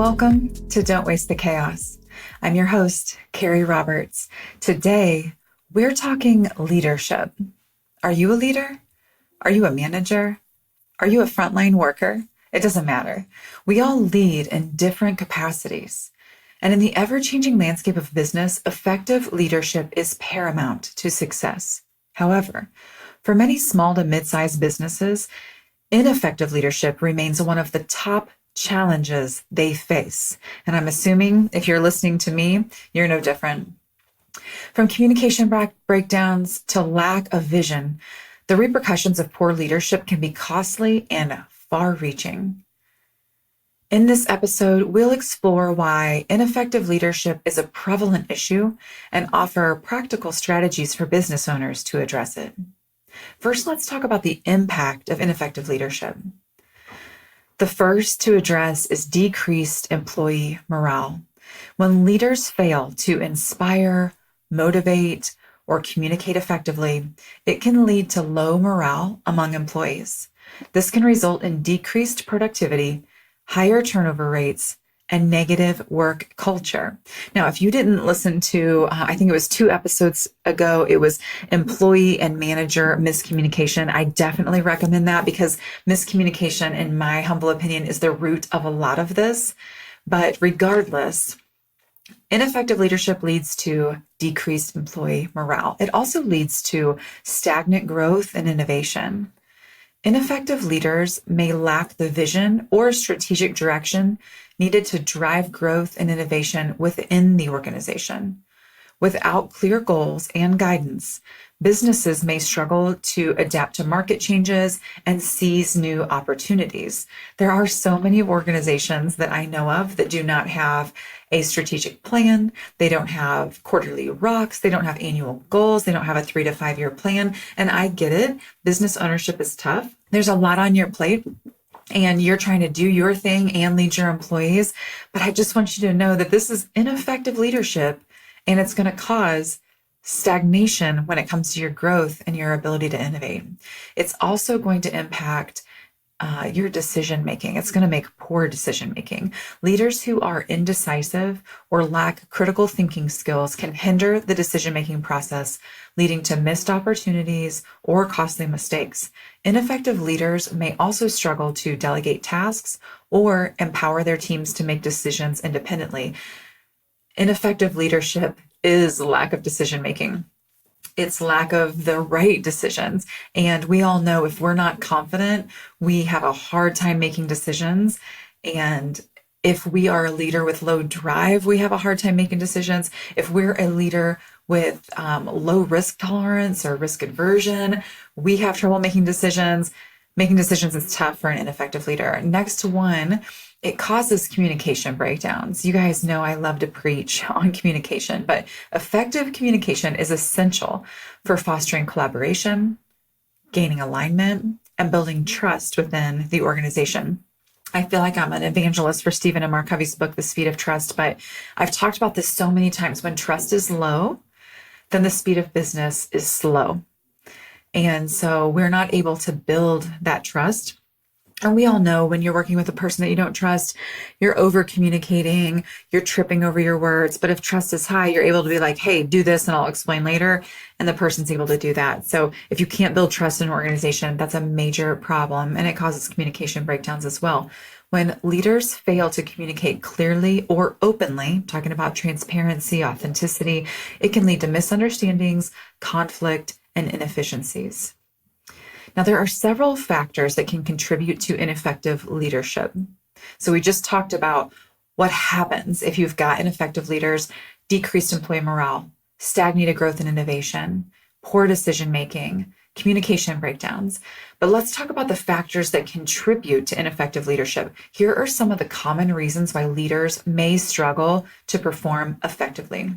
Welcome to Don't Waste the Chaos. I'm your host, Kerri Roberts. Today, we're talking leadership. Are you a leader? Are you a manager? Are you a frontline worker? It doesn't matter. We all lead in different capacities. And in the ever-changing landscape of business, effective leadership is paramount to success. However, for many small to mid-sized businesses, ineffective leadership remains one of the top challenges they face. And I'm assuming if you're listening to me, you're no different. From communication breakdowns to lack of vision, the repercussions of poor leadership can be costly and far-reaching. In this episode, we'll explore why ineffective leadership is a prevalent issue and offer practical strategies for business owners to address it. First, let's talk about the impact of ineffective leadership. The first to address is decreased employee morale. When leaders fail to inspire, motivate, or communicate effectively, it can lead to low morale among employees. This can result in decreased productivity, higher turnover rates, and negative work culture. Now, if you didn't listen to, I think it was 2 episodes ago, it was employee and manager miscommunication. I definitely recommend that because miscommunication, in my humble opinion, is the root of a lot of this. But regardless, ineffective leadership leads to decreased employee morale. It also leads to stagnant growth and innovation. Ineffective leaders may lack the vision or strategic direction needed to drive growth and innovation within the organization. Without clear goals and guidance, businesses may struggle to adapt to market changes and seize new opportunities. There are so many organizations that I know of that do not have a strategic plan. They don't have quarterly rocks. They don't have annual goals. They don't have a 3 to 5 year plan. And I get it. Business ownership is tough. There's a lot on your plate and you're trying to do your thing and lead your employees. But I just want you to know that this is ineffective leadership and it's going to cause stagnation when it comes to your growth and your ability to innovate. It's also going to impact your decision making. It's going to make poor decision making. Leaders who are indecisive or lack critical thinking skills can hinder the decision making process, leading to missed opportunities or costly mistakes. Ineffective leaders may also struggle to delegate tasks or empower their teams to make decisions independently. Ineffective leadership is lack of decision making. It's lack of the right decisions. And we all know if we're not confident, we have a hard time making decisions. And if we are a leader with low drive, we have a hard time making decisions. If we're a leader with low risk tolerance or risk aversion, we have trouble making decisions. Making decisions is tough for an ineffective leader. Next one, it causes communication breakdowns. You guys know I love to preach on communication, but effective communication is essential for fostering collaboration, gaining alignment, and building trust within the organization. I feel like I'm an evangelist for Stephen and Mark Covey's book, The Speed of Trust, but I've talked about this so many times. When trust is low, then the speed of business is slow. And so we're not able to build that trust. And we all know when you're working with a person that you don't trust, you're over communicating, you're tripping over your words. But if trust is high, you're able to be like, hey, do this and I'll explain later. And the person's able to do that. So if you can't build trust in an organization, that's a major problem. And it causes communication breakdowns as well. When leaders fail to communicate clearly or openly, talking about transparency, authenticity, it can lead to misunderstandings, conflict, and inefficiencies. Now, there are several factors that can contribute to ineffective leadership. So we just talked about what happens if you've got ineffective leaders: decreased employee morale, stagnated growth and innovation, poor decision-making, communication breakdowns. But let's talk about the factors that contribute to ineffective leadership. Here are some of the common reasons why leaders may struggle to perform effectively.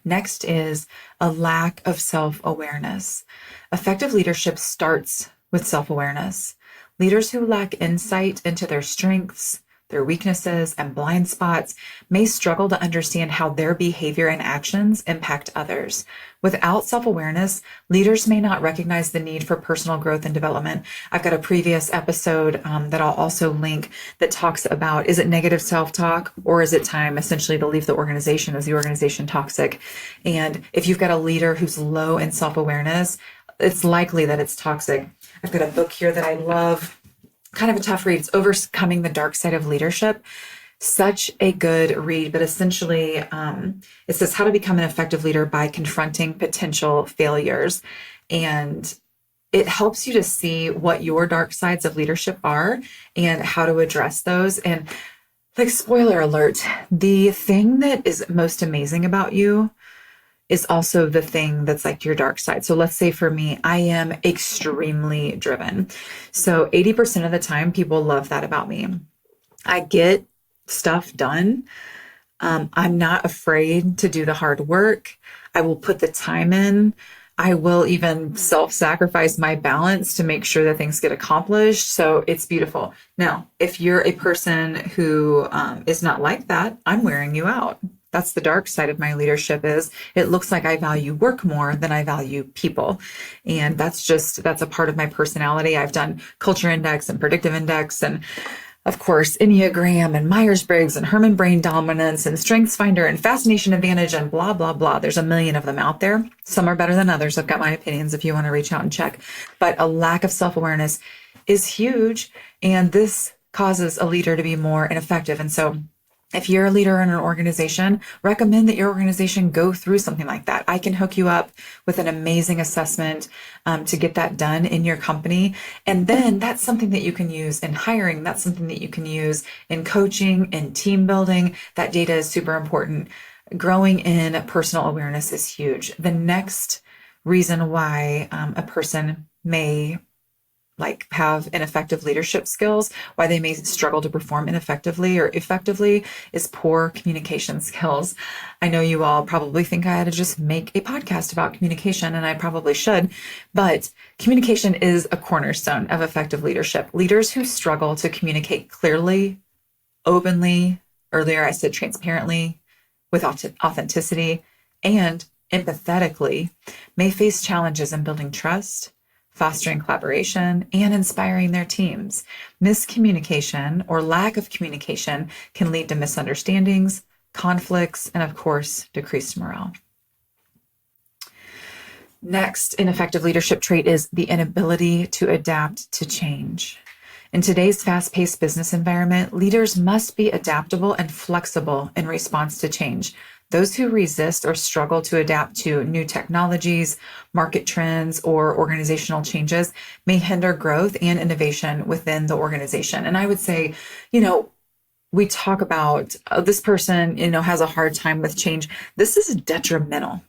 Next is a lack of self-awareness. Effective leadership starts with self-awareness. Leaders who lack insight into their strengths, their weaknesses, and blind spots, may struggle to understand how their behavior and actions impact others. Without self-awareness, leaders may not recognize the need for personal growth and development. I've got a previous episode that I'll also link that talks about, is it negative self-talk or is it time essentially to leave the organization? Is the organization toxic? And if you've got a leader who's low in self-awareness, it's likely that it's toxic. I've got a book here that I love, kind of a tough read. It's Overcoming the Dark Side of Leadership. Such a good read, but essentially it says how to become an effective leader by confronting potential failures. And it helps you to see what your dark sides of leadership are and how to address those. And like, spoiler alert, the thing that is most amazing about you is also the thing that's like your dark side. So let's say for me, I am extremely driven. So 80% of the time, people love that about me. I get stuff done. I'm not afraid to do the hard work. I will put the time in. I will even self-sacrifice my balance to make sure that things get accomplished. So it's beautiful. Now, if you're a person who is not like that, I'm wearing you out. That's the dark side of my leadership. Is it looks like I value work more than I value people. And that's a part of my personality. I've done culture index and predictive index and, of course, Enneagram and Myers-Briggs and Herman Brain Dominance and Strengths Finder and Fascination Advantage and blah, blah, blah. There's a million of them out there. Some are better than others. I've got my opinions if you want to reach out and check. But a lack of self-awareness is huge. And this causes a leader to be more ineffective. And so if you're a leader in an organization, recommend that your organization go through something like that. I can hook you up with an amazing assessment to get that done in your company. And then that's something that you can use in hiring. That's something that you can use in coaching and team building. That data is super important. Growing in personal awareness is huge. The next reason why a person may have ineffective leadership skills, why they may struggle to perform ineffectively or effectively, is poor communication skills. I know you all probably think I had to just make a podcast about communication, and I probably should, but communication is a cornerstone of effective leadership. Leaders who struggle to communicate clearly, openly, earlier I said transparently, with authenticity, and empathetically, may face challenges in building trust, fostering collaboration, and inspiring their teams. Miscommunication or lack of communication can lead to misunderstandings, conflicts, and of course, decreased morale. Next, ineffective leadership trait is the inability to adapt to change. In today's fast-paced business environment, leaders must be adaptable and flexible in response to change. Those who resist or struggle to adapt to new technologies, market trends, or organizational changes may hinder growth and innovation within the organization. And I would say, we talk about this person, has a hard time with change. This is detrimental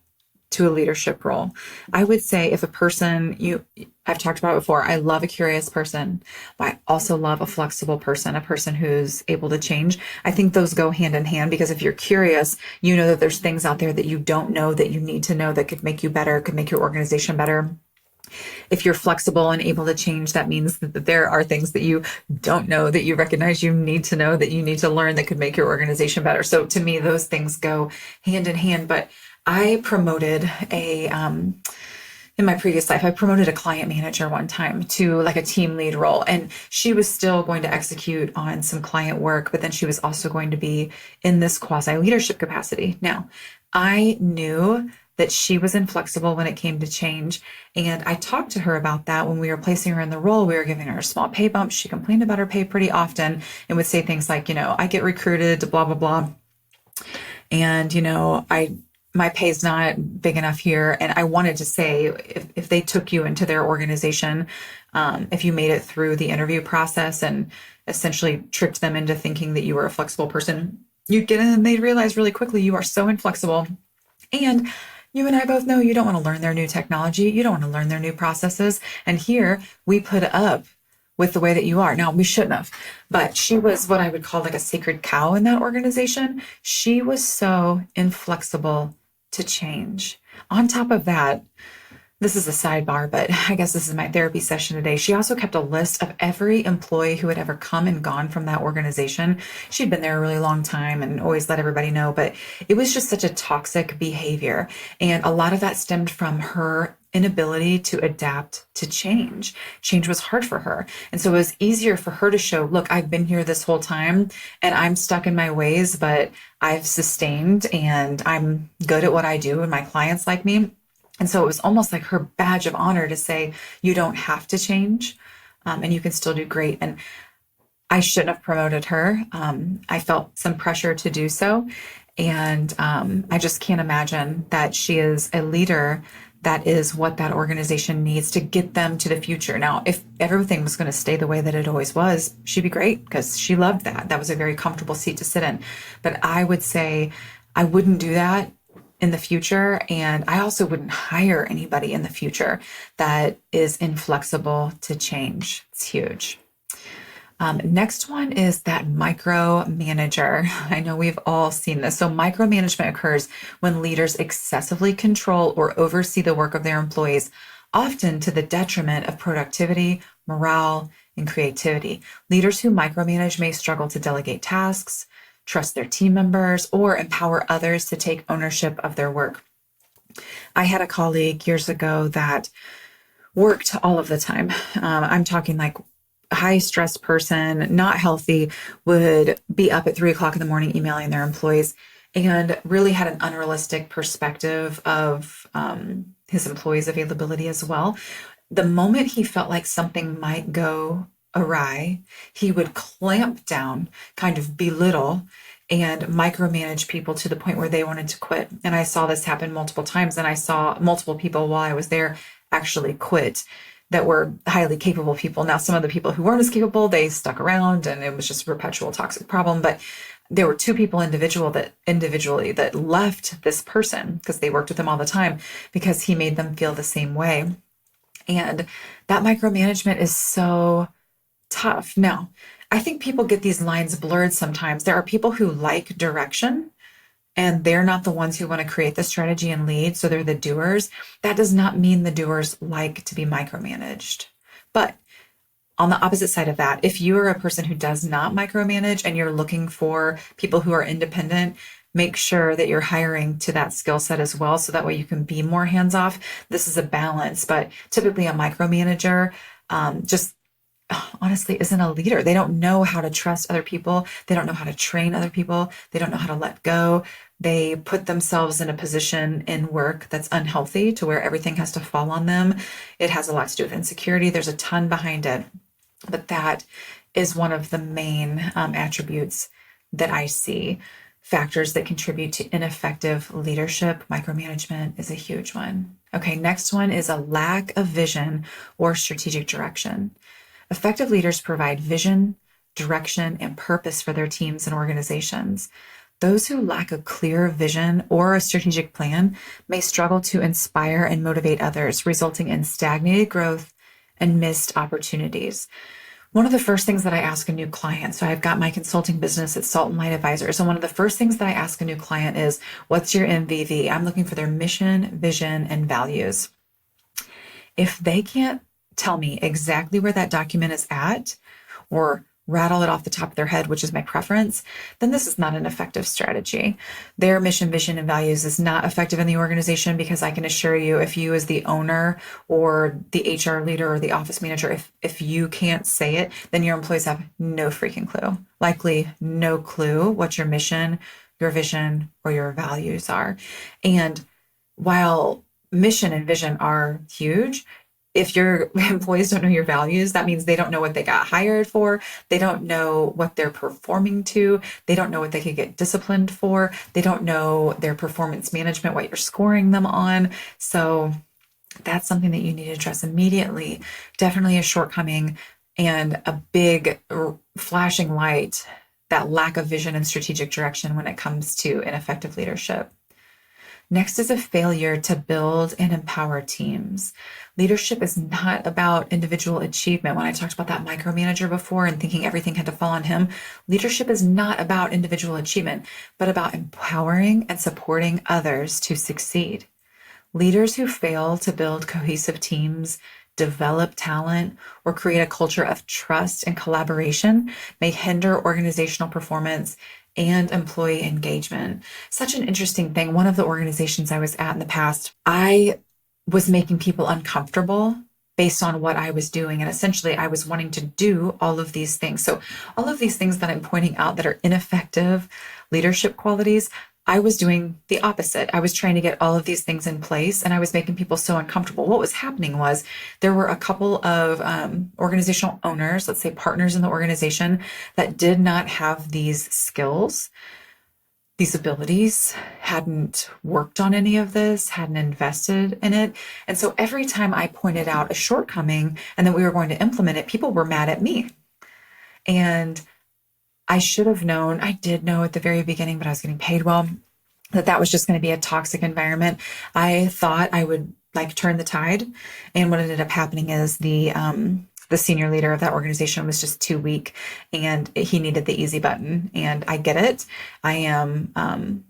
to a leadership role. I would say if a person, I've talked about it before, I love a curious person, but I also love a flexible person, a person who's able to change. I think those go hand in hand, because if you're curious, you know that there's things out there that you don't know that you need to know that could make you better, could make your organization better. If you're flexible and able to change, that means that there are things that you don't know that you recognize you need to know, that you need to learn, that could make your organization better. So to me, those things go hand in hand. But I promoted in my previous life, I promoted a client manager one time to a team lead role. And she was still going to execute on some client work, but then she was also going to be in this quasi leadership capacity. Now, I knew that she was inflexible when it came to change. And I talked to her about that when we were placing her in the role. We were giving her a small pay bump. She complained about her pay pretty often and would say things like, I get recruited to blah, blah, blah. And, my pay's not big enough here. And I wanted to say, if they took you into their organization, if you made it through the interview process and essentially tricked them into thinking that you were a flexible person, you'd get in and they'd realize really quickly you are so inflexible. And you and I both know you don't want to learn their new technology. You don't want to learn their new processes. And here we put up with the way that you are. Now, we shouldn't have, but she was what I would call a sacred cow in that organization. She was so inflexible to change. On top of that, This is a sidebar, but I guess this is my therapy session today. She also kept a list of every employee who had ever come and gone from that organization. She'd been there a really long time and always let everybody know, but it was just such a toxic behavior. And a lot of that stemmed from her inability to adapt to change. Change was hard for her. And so it was easier for her to show, look, I've been here this whole time and I'm stuck in my ways, but I've sustained and I'm good at what I do and my clients like me. And so it was almost like her badge of honor to say, you don't have to change, and you can still do great. And I shouldn't have promoted her. I felt some pressure to do so. And I just can't imagine that she is a leader that is what that organization needs to get them to the future. Now, if everything was going to stay the way that it always was, she'd be great because she loved that. That was a very comfortable seat to sit in. But I would say I wouldn't do that in the future. And I also wouldn't hire anybody in the future that is inflexible to change. It's huge. Next one is that micromanager. I know we've all seen this. So micromanagement occurs when leaders excessively control or oversee the work of their employees, often to the detriment of productivity, morale, and creativity. Leaders who micromanage may struggle to delegate tasks, trust their team members, or empower others to take ownership of their work. I had a colleague years ago that worked all of the time. I'm talking like high stress person, not healthy, would be up at 3 o'clock in the morning emailing their employees, and really had an unrealistic perspective of his employees' availability as well. The moment he felt like something might go awry, he would clamp down, kind of belittle, and micromanage people to the point where they wanted to quit. And I saw this happen multiple times, and I saw multiple people while I was there actually quit that were highly capable people. Now, some of the people who weren't as capable, they stuck around, and it was just a perpetual toxic problem. But there were 2 people individually that left this person because they worked with him all the time because he made them feel the same way. And that micromanagement is so tough. Now, I think people get these lines blurred sometimes. There are people who like direction, and they're not the ones who want to create the strategy and lead, so they're the doers. That does not mean the doers like to be micromanaged. But on the opposite side of that, if you are a person who does not micromanage and you're looking for people who are independent, make sure that you're hiring to that skill set as well, so that way you can be more hands-off. This is a balance, but typically a micromanager just honestly isn't a leader. They don't know how to trust other people. They don't know how to train other people. They don't know how to let go. They put themselves in a position in work that's unhealthy to where everything has to fall on them. It has a lot to do with insecurity. There's a ton behind it, but that is one of the main attributes that I see. Factors that contribute to ineffective leadership. Micromanagement is a huge one. Okay, next one is a lack of vision or strategic direction. Effective leaders provide vision, direction, and purpose for their teams and organizations. Those who lack a clear vision or a strategic plan may struggle to inspire and motivate others, resulting in stagnated growth and missed opportunities. One of the first things that I ask a new client, so I've got my consulting business at Salt and Light Advisors, and one of the first things that I ask a new client is, what's your MVV? I'm looking for their mission, vision, and values. If they can't tell me exactly where that document is at, or rattle it off the top of their head, which is my preference, then this is not an effective strategy. Their mission, vision, and values is not effective in the organization, because I can assure you, if you as the owner or the HR leader or the office manager, if you can't say it, then your employees have no freaking clue, likely no clue what your mission, your vision, or your values are. And while mission and vision are huge, if your employees don't know your values, that means they don't know what they got hired for. They don't know what they're performing to. They don't know what they could get disciplined for. They don't know their performance management, what you're scoring them on. So that's something that you need to address immediately. Definitely a shortcoming and a big flashing light, that lack of vision and strategic direction when it comes to ineffective leadership. Next is a failure to build and empower teams. Leadership is not about individual achievement. When I talked about that micromanager before and thinking everything had to fall on him, leadership is not about individual achievement, but about empowering and supporting others to succeed. Leaders who fail to build cohesive teams, develop talent, or create a culture of trust and collaboration may hinder organizational performance and employee engagement. Such an interesting thing. One of the organizations I was at in the past, I was making people uncomfortable based on what I was doing. And essentially, I was wanting to do all of these things. So all of these things that I'm pointing out that are ineffective leadership qualities, I was doing the opposite. I was trying to get all of these things in place, and I was making people so uncomfortable. What was happening was there were a couple of organizational owners, let's say partners in the organization, that did not have these skills, these abilities, hadn't worked on any of this, hadn't invested in it. And so every time I pointed out a shortcoming and that we were going to implement it, people were mad at me. And I should have known, I did know at the very beginning, but I was getting paid well, that was just going to be a toxic environment. I thought I would turn the tide. And what ended up happening is the senior leader of that organization was just too weak and he needed the easy button. And I get it. I am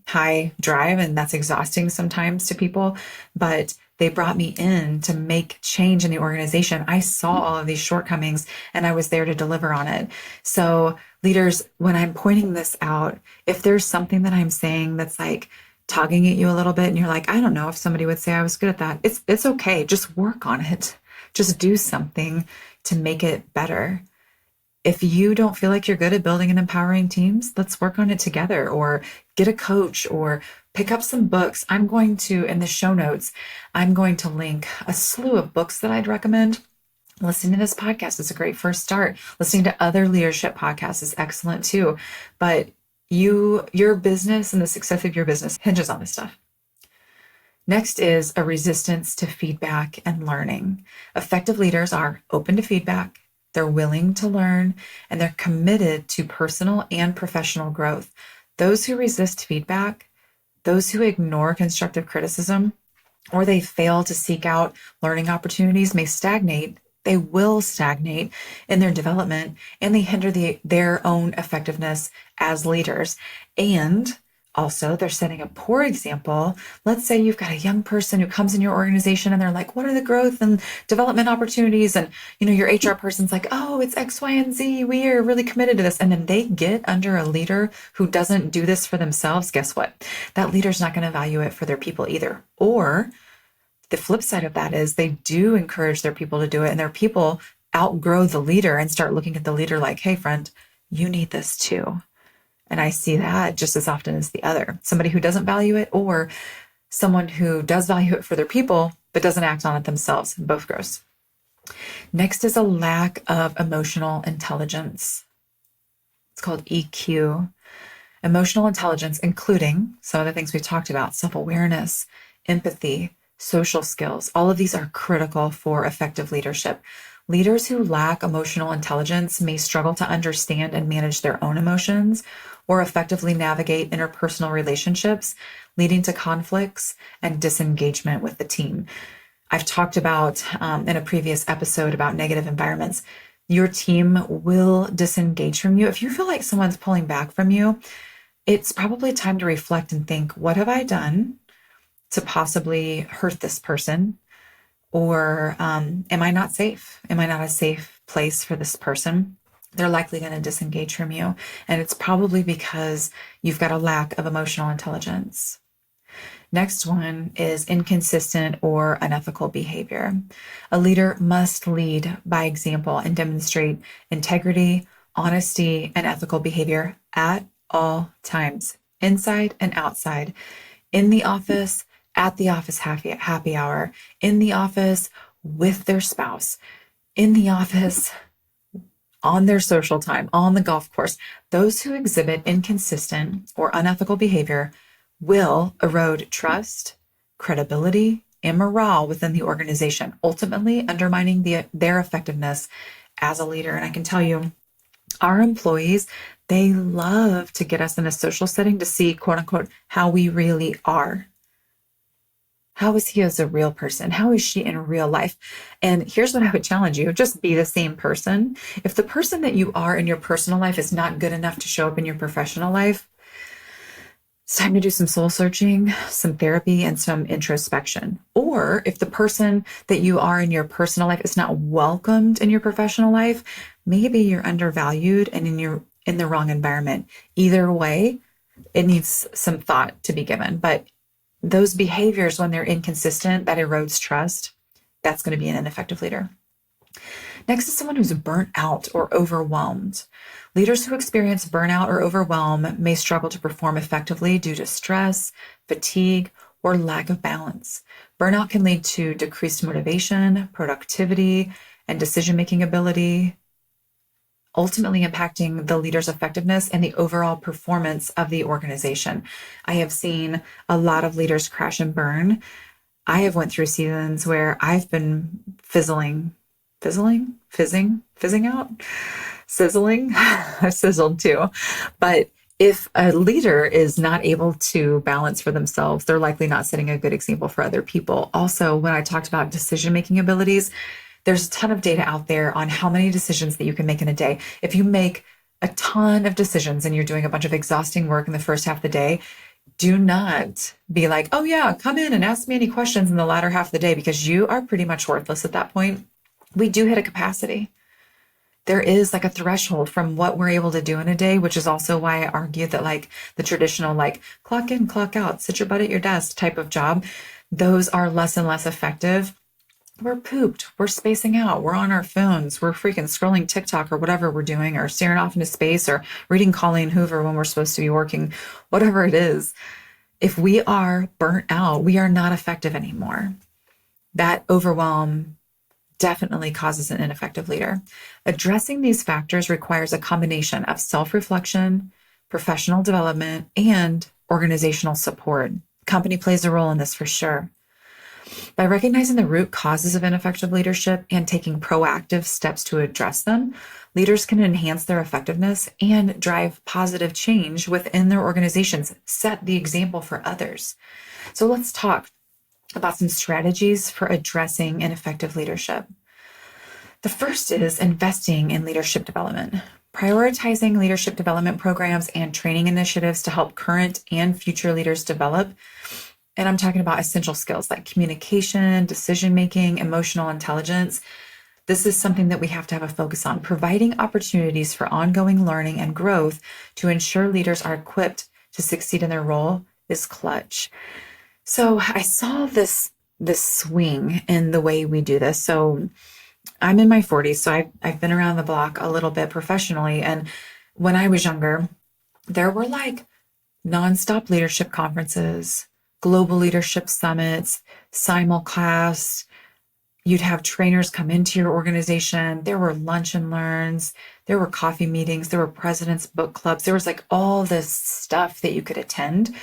high drive and that's exhausting sometimes to people, but they brought me in to make change in the organization. I saw all of these shortcomings and I was there to deliver on it. So leaders, when I'm pointing this out, if there's something that I'm saying that's tugging at you a little bit and you're like, I don't know if somebody would say I was good at that. It's okay. Just work on it. Just do something to make it better. If you don't feel like you're good at building and empowering teams, let's work on it together, or get a coach, or pick up some books. I'm going to, in the show notes, I'm going to link a slew of books that I'd recommend. Listening to this podcast is a great first start. Listening to other leadership podcasts is excellent too. But your business and the success of your business hinges on this stuff. Next is a resistance to feedback and learning. Effective leaders are open to feedback, they're willing to learn, and they're committed to personal and professional growth. Those who resist feedback, those who ignore constructive criticism, or they fail to seek out learning opportunities may stagnate. They will stagnate in their development, and they hinder their own effectiveness as leaders. And also, they're setting a poor example. Let's say you've got a young person who comes in your organization and they're like, what are the growth and development opportunities? And, your HR person's like, oh, it's X, Y, and Z. We are really committed to this. And then they get under a leader who doesn't do this for themselves. Guess what? That leader's not going to value it for their people either. Or the flip side of that is they do encourage their people to do it, and their people outgrow the leader and start looking at the leader like, hey, friend, you need this too. And I see that just as often as the other. Somebody who doesn't value it, or someone who does value it for their people, but doesn't act on it themselves. Both gross. Next is a lack of emotional intelligence. It's called EQ. Emotional intelligence, including some of the things we've talked about: self-awareness, empathy, social skills. All of these are critical for effective leadership. Leaders who lack emotional intelligence may struggle to understand and manage their own emotions, or effectively navigate interpersonal relationships, leading to conflicts and disengagement with the team. I've talked about in a previous episode about negative environments. Your team will disengage from you. If you feel like someone's pulling back from you, it's probably time to reflect and think, what have I done to possibly hurt this person? Or am I not safe? Am I not a safe place for this person? They're likely going to disengage from you. And it's probably because you've got a lack of emotional intelligence. Next one is inconsistent or unethical behavior. A leader must lead by example and demonstrate integrity, honesty, and ethical behavior at all times, inside and outside, in the office, at the office happy hour, in the office with their spouse, in the office, on their social time, on the golf course. Those who exhibit inconsistent or unethical behavior will erode trust, credibility, and morale within the organization, ultimately undermining their effectiveness as a leader. And I can tell you, our employees, they love to get us in a social setting to see, quote unquote, how we really are. How is he as a real person? How is she in real life? And here's what I would challenge you: just be the same person. If the person that you are in your personal life is not good enough to show up in your professional life, It's time to do some soul searching, some therapy, and some introspection. Or if the person that you are in your personal life is not welcomed in your professional life, maybe you're undervalued and in the wrong environment. Either way, it needs some thought to be given. But those behaviors, when they're inconsistent, that erodes trust, that's going to be an ineffective leader. Next is someone who's burnt out or overwhelmed. Leaders who experience burnout or overwhelm may struggle to perform effectively due to stress, fatigue, or lack of balance. Burnout can lead to decreased motivation, productivity, and decision-making ability, ultimately impacting the leader's effectiveness and the overall performance of the organization. I have seen a lot of leaders crash and burn. I have went through seasons where I've been fizzing out, sizzling. I've sizzled too. But if a leader is not able to balance for themselves, they're likely not setting a good example for other people. Also, when I talked about decision-making abilities, there's a ton of data out there on how many decisions that you can make in a day. If you make a ton of decisions and you're doing a bunch of exhausting work in the first half of the day, do not be like, oh yeah, come in and ask me any questions in the latter half of the day, because you are pretty much worthless at that point. We do hit a capacity. There is like a threshold from what we're able to do in a day, which is also why I argue that like the traditional like clock in, clock out, sit your butt at your desk type of job, those are less and less effective. We're pooped. We're spacing out. We're on our phones. We're freaking scrolling TikTok or whatever we're doing, or staring off into space, or reading Colleen Hoover when we're supposed to be working, whatever it is. If we are burnt out, we are not effective anymore. That overwhelm definitely causes an ineffective leader. Addressing these factors requires a combination of self-reflection, professional development, and organizational support. Company plays a role in this for sure. By recognizing the root causes of ineffective leadership and taking proactive steps to address them, leaders can enhance their effectiveness and drive positive change within their organizations, set the example for others. So let's talk about some strategies for addressing ineffective leadership. The first is investing in leadership development. Prioritizing leadership development programs and training initiatives to help current and future leaders develop. And I'm talking about essential skills like communication, decision-making, emotional intelligence. This is something that we have to have a focus on. Providing opportunities for ongoing learning and growth to ensure leaders are equipped to succeed in their role is clutch. So I saw this swing in the way we do this. So I'm in my 40s, so I've been around the block a little bit professionally. And when I was younger, there were like nonstop leadership conferences, global leadership summits, simulcast. You'd have trainers come into your organization. There were lunch and learns. There were coffee meetings. There were president's book clubs. There was like all this stuff that you could attend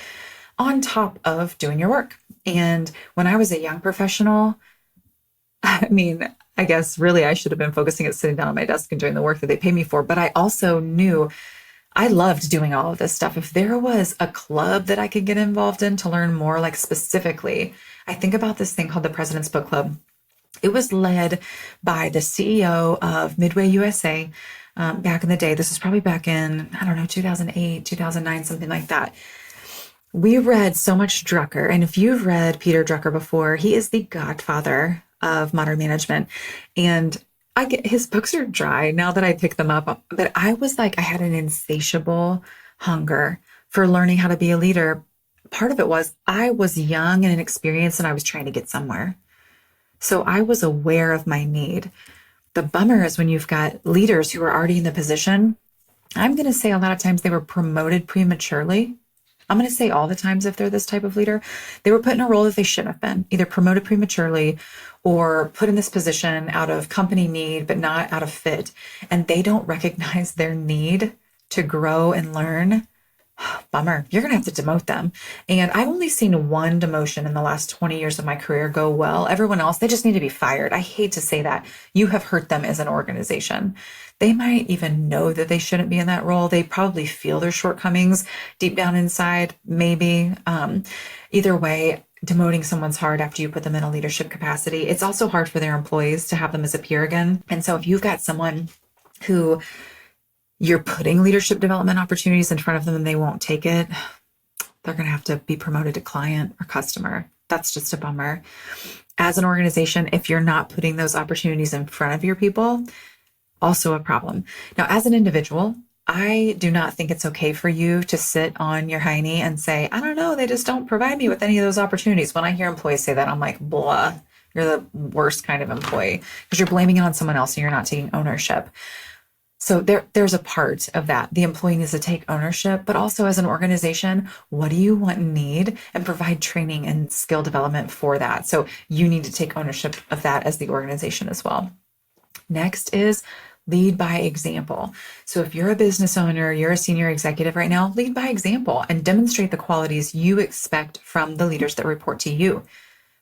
on top of doing your work. And when I was a young professional, I mean, I guess really I should have been focusing at sitting down at my desk and doing the work that they pay me for. But I also knew I loved doing all of this stuff. If there was a club that I could get involved in to learn more, like specifically, I think about this thing called the President's Book Club. It was led by the CEO of Midway USA back in the day. This was probably back in, 2008, 2009, something like that. We read so much Drucker. And if you've read Peter Drucker before, he is the godfather of modern management. And his books are dry now that I pick them up. But I was like, I had an insatiable hunger for learning how to be a leader. Part of it was I was young and inexperienced and I was trying to get somewhere. So I was aware of my need. The bummer is when you've got leaders who are already in the position. I'm going to say a lot of times they were promoted prematurely. I'm going to say all the times if they're this type of leader, they were put in a role that they shouldn't have been, either promoted prematurely or put in this position out of company need, but not out of fit. And they don't recognize their need to grow and learn. Bummer. You're going to have to demote them. And I've only seen one demotion in the last 20 years of my career go well. Everyone else, they just need to be fired. I hate to say that. You have hurt them as an organization. They might even know that they shouldn't be in that role. They probably feel their shortcomings deep down inside, maybe. Either way, demoting someone's hard after you put them in a leadership capacity. It's also hard for their employees to have them as a peer again. And so if you've got someone who you're putting leadership development opportunities in front of them and they won't take it, they're going to have to be promoted to client or customer. That's just a bummer. As an organization, if you're not putting those opportunities in front of your people, also a problem. Now, as an individual, I do not think it's okay for you to sit on your hiney and say, I don't know, they just don't provide me with any of those opportunities. When I hear employees say that, I'm like, blah, you're the worst kind of employee because you're blaming it on someone else and you're not taking ownership. So there's a part of that. The employee needs to take ownership, but also as an organization, what do you want and need, and provide training and skill development for that. So you need to take ownership of that as the organization as well. Next is lead by example. So if you're a business owner, you're a senior executive right now, lead by example and demonstrate the qualities you expect from the leaders that report to you.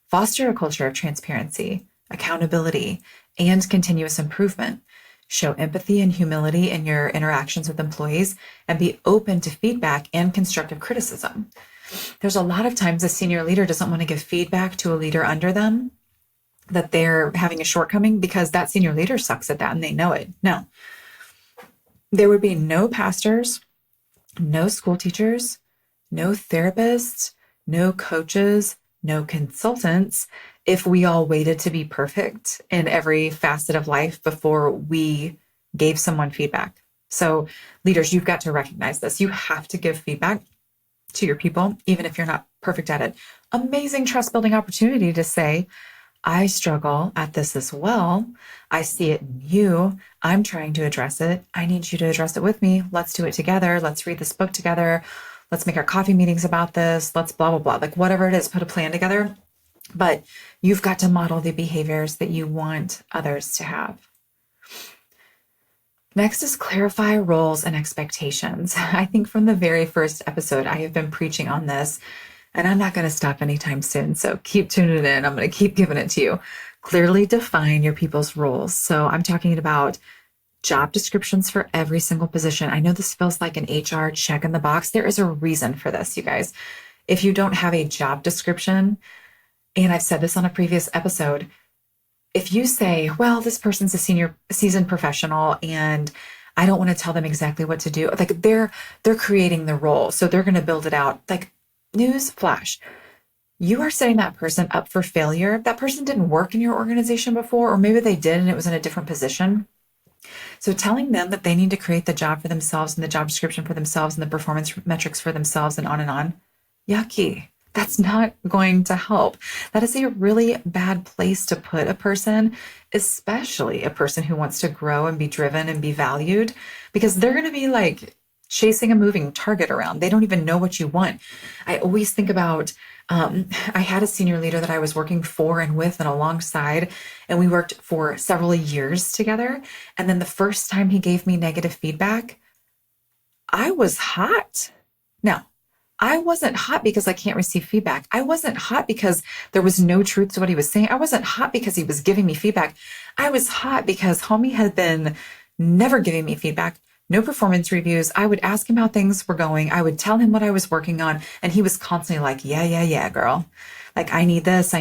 Foster a culture of transparency, accountability, and continuous improvement. Show empathy and humility in your interactions with employees and be open to feedback and constructive criticism. There's a lot of times a senior leader doesn't want to give feedback to a leader under them that they're having a shortcoming because that senior leader sucks at that and they know it. No. There would be no pastors, no school teachers, no therapists, no coaches, no consultants if we all waited to be perfect in every facet of life before we gave someone feedback. So leaders, you've got to recognize this. You have to give feedback to your people, even if you're not perfect at it. Amazing trust building opportunity to say, I struggle at this as well. I see it in you. I'm trying to address it. I need you to address it with me. Let's do it together. Let's read this book together. Let's make our coffee meetings about this. Let's blah, blah, blah. Like whatever it is, put a plan together. But you've got to model the behaviors that you want others to have. Next is clarify roles and expectations. I think from the very first episode, I have been preaching on this, and I'm not going to stop anytime soon. So keep tuning in. I'm going to keep giving it to you. Clearly define your people's roles. So I'm talking about job descriptions for every single position. I know this feels like an HR check in the box. There is a reason for this, you guys. If you don't have a job description, and I've said this on a previous episode, if you say, well, this person's a seasoned professional and I don't want to tell them exactly what to do, like they're creating the role. So they're going to build it out. Like news flash, you are setting that person up for failure. That person didn't work in your organization before, or maybe they did and it was in a different position. So telling them that they need to create the job for themselves and the job description for themselves and the performance metrics for themselves and on, yucky. That's not going to help. That is a really bad place to put a person, especially a person who wants to grow and be driven and be valued, because they're going to be like chasing a moving target around. They don't even know what you want. I always think about, I had a senior leader that I was working for and with and alongside, and we worked for several years together. And then the first time he gave me negative feedback, I was hot. Now, I wasn't hot because I can't receive feedback. I wasn't hot because there was no truth to what he was saying. I wasn't hot because he was giving me feedback. I was hot because homie had been never giving me feedback, no performance reviews. I would ask him how things were going. I would tell him what I was working on. And he was constantly like, yeah, girl. Like, I need this.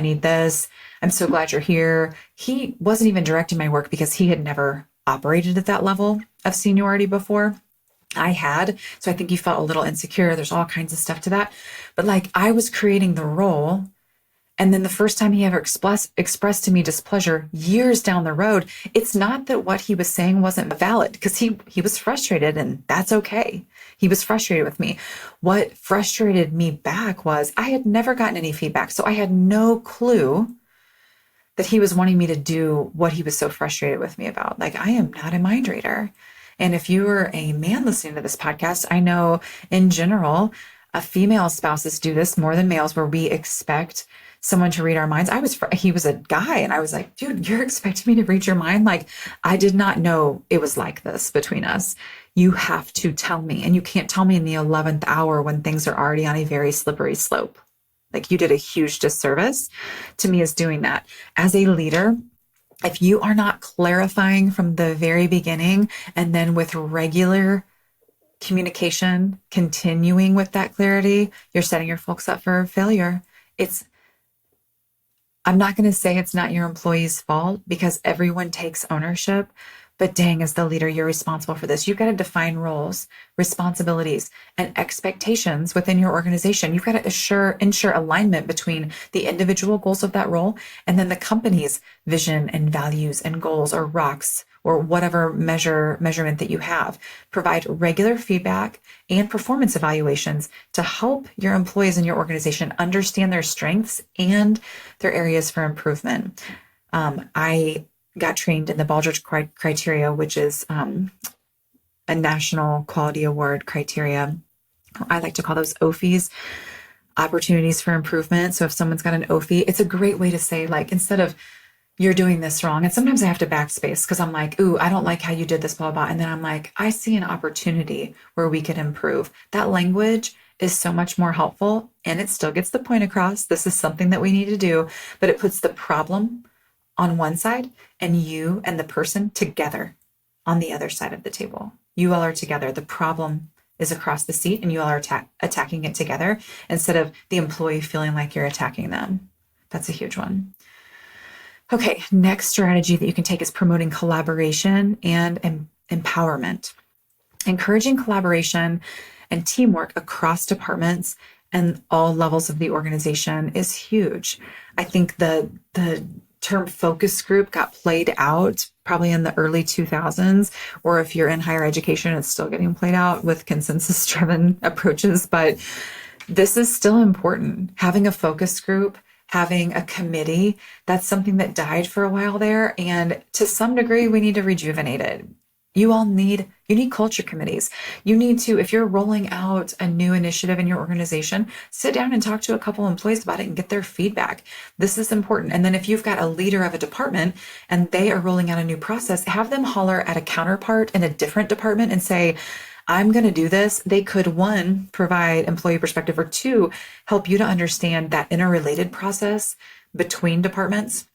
I'm so glad you're here. He wasn't even directing my work because he had never operated at that level of seniority before. I had. So I think he felt a little insecure. There's all kinds of stuff to that. But like I was creating the role. And then the first time he ever expressed to me displeasure years down the road, it's not that what he was saying wasn't valid, because he was frustrated, and that's okay. He was frustrated with me. What frustrated me back was I had never gotten any feedback. So I had no clue that he was wanting me to do what he was so frustrated with me about. Like, I am not a mind reader. And if you are a man listening to this podcast, I know in general, female spouses do this more than males, where we expect someone to read our minds. He was a guy, and I was like, dude, you're expecting me to read your mind? Like, I did not know it was like this between us. You have to tell me, and you can't tell me in the 11th hour when things are already on a very slippery slope. Like, you did a huge disservice to me as doing that. As a leader, if you are not clarifying from the very beginning and then with regular communication, continuing with that clarity, you're setting your folks up for failure. I'm not going to say it's not your employee's fault, because everyone takes ownership, But dang, as the leader, you're responsible for this. You've got to define roles, responsibilities, and expectations within your organization. You've got to ensure alignment between the individual goals of that role and then the company's vision and values and goals or rocks or whatever measurement that you have. Provide regular feedback and performance evaluations to help your employees in your organization understand their strengths and their areas for improvement. I got trained in the Baldrige criteria, which is a national quality award criteria. I like to call those OFIs, opportunities for improvement. So if someone's got an OFI, it's a great way to say, like, instead of you're doing this wrong. And sometimes I have to backspace because I'm like, ooh, I don't like how you did this, blah, blah. And then I'm like, I see an opportunity where we could improve. That language is so much more helpful and it still gets the point across. This is something that we need to do, but it puts the problem on one side and you and the person together on the other side of the table. You all are together. The problem is across the seat and you all are attacking it together instead of the employee feeling like you're attacking them. That's a huge one. Okay, next strategy that you can take is promoting collaboration and empowerment. Encouraging collaboration and teamwork across departments and all levels of the organization is huge. I think the term focus group got played out probably in the early 2000s, or if you're in higher education, it's still getting played out with consensus-driven approaches, but this is still important. Having a focus group, having a committee, that's something that died for a while there, and to some degree, we need to rejuvenate it. You need culture committees. You need to, if you're rolling out a new initiative in your organization, sit down and talk to a couple employees about it and get their feedback. This is important. And then if you've got a leader of a department and they are rolling out a new process, have them holler at a counterpart in a different department and say, I'm going to do this. They could, one, provide employee perspective, or two, help you to understand that interrelated process between departments.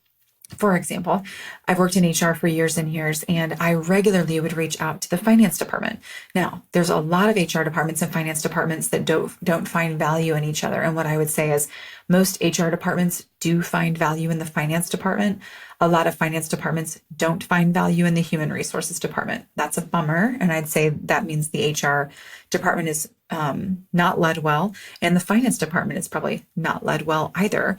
For example, I've worked in HR for years and years, and I regularly would reach out to the finance department. Now, there's a lot of HR departments and finance departments that don't find value in each other. And what I would say is most HR departments do find value in the finance department. A lot of finance departments don't find value in the human resources department. That's a bummer. And I'd say that means the HR department is not led well, and the finance department is probably not led well either.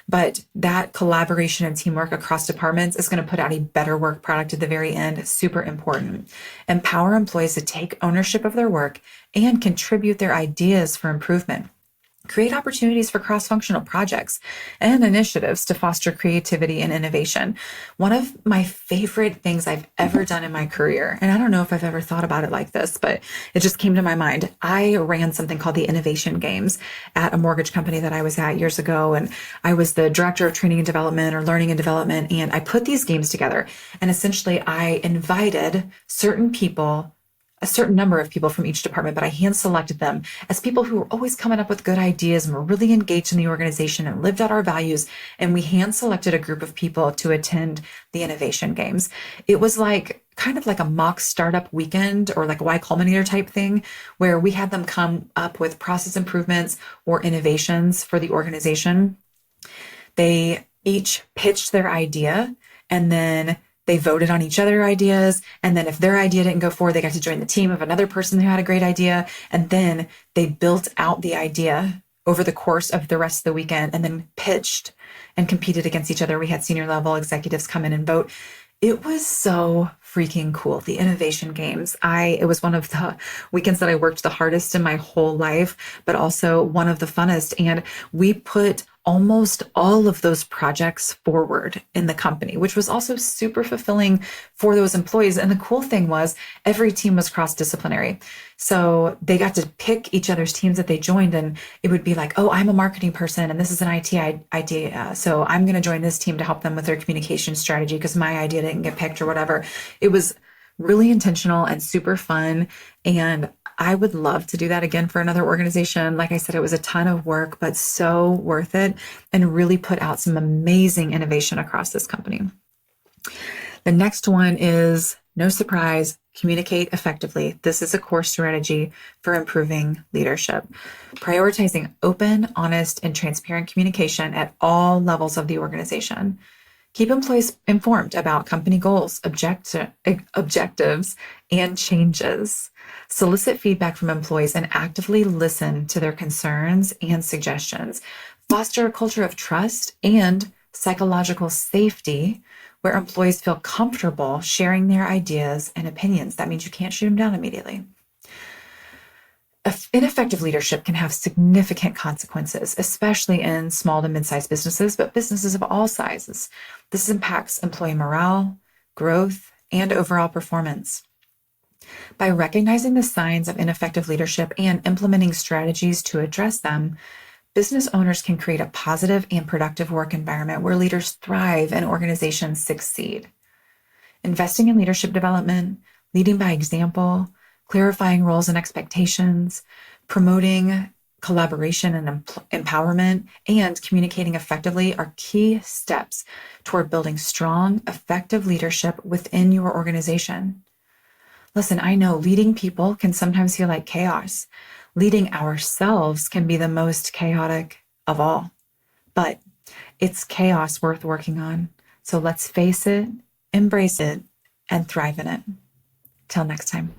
But that collaboration and teamwork across departments is going to put out a better work product at the very end. Super important. Empower employees to take ownership of their work and contribute their ideas for improvement. Create opportunities for cross-functional projects and initiatives to foster creativity and innovation. One of my favorite things I've ever done in my career, and I don't know if I've ever thought about it like this, but it just came to my mind. I ran something called the Innovation Games at a mortgage company that I was at years ago, and I was the director of training and development or learning and development, and I put these games together, and essentially I invited a certain number of people from each department, but I hand selected them as people who were always coming up with good ideas and were really engaged in the organization and lived out our values. And we hand selected a group of people to attend the Innovation Games. It was kind of like a mock startup weekend or like a Y Combinator type thing where we had them come up with process improvements or innovations for the organization. They each pitched their idea and then they voted on each other's ideas. And then if their idea didn't go forward, they got to join the team of another person who had a great idea. And then they built out the idea over the course of the rest of the weekend and then pitched and competed against each other. We had senior level executives come in and vote. It was so freaking cool. The Innovation Games. It was one of the weekends that I worked the hardest in my whole life, but also one of the funnest. And we put almost all of those projects forward in the company, which was also super fulfilling for those employees. And the cool thing was every team was cross-disciplinary. So they got to pick each other's teams that they joined. And it would be like, oh, I'm a marketing person and this is an IT idea. So I'm going to join this team to help them with their communication strategy because my idea didn't get picked or whatever. It was really intentional and super fun. And I would love to do that again for another organization. Like I said, it was a ton of work, but so worth it and really put out some amazing innovation across this company. The next one is, no surprise, communicate effectively. This is a core strategy for improving leadership. Prioritizing open, honest, and transparent communication at all levels of the organization. Keep employees informed about company goals, objectives, and changes. Solicit feedback from employees and actively listen to their concerns and suggestions. Foster a culture of trust and psychological safety where employees feel comfortable sharing their ideas and opinions. That means you can't shoot them down immediately. Ineffective leadership can have significant consequences, especially in small to mid-sized businesses, but businesses of all sizes. This impacts employee morale, growth, and overall performance. By recognizing the signs of ineffective leadership and implementing strategies to address them, business owners can create a positive and productive work environment where leaders thrive and organizations succeed. Investing in leadership development, leading by example, clarifying roles and expectations, promoting collaboration and empowerment, and communicating effectively are key steps toward building strong, effective leadership within your organization. Listen, I know leading people can sometimes feel like chaos. Leading ourselves can be the most chaotic of all, but it's chaos worth working on. So let's face it, embrace it, and thrive in it. Till next time.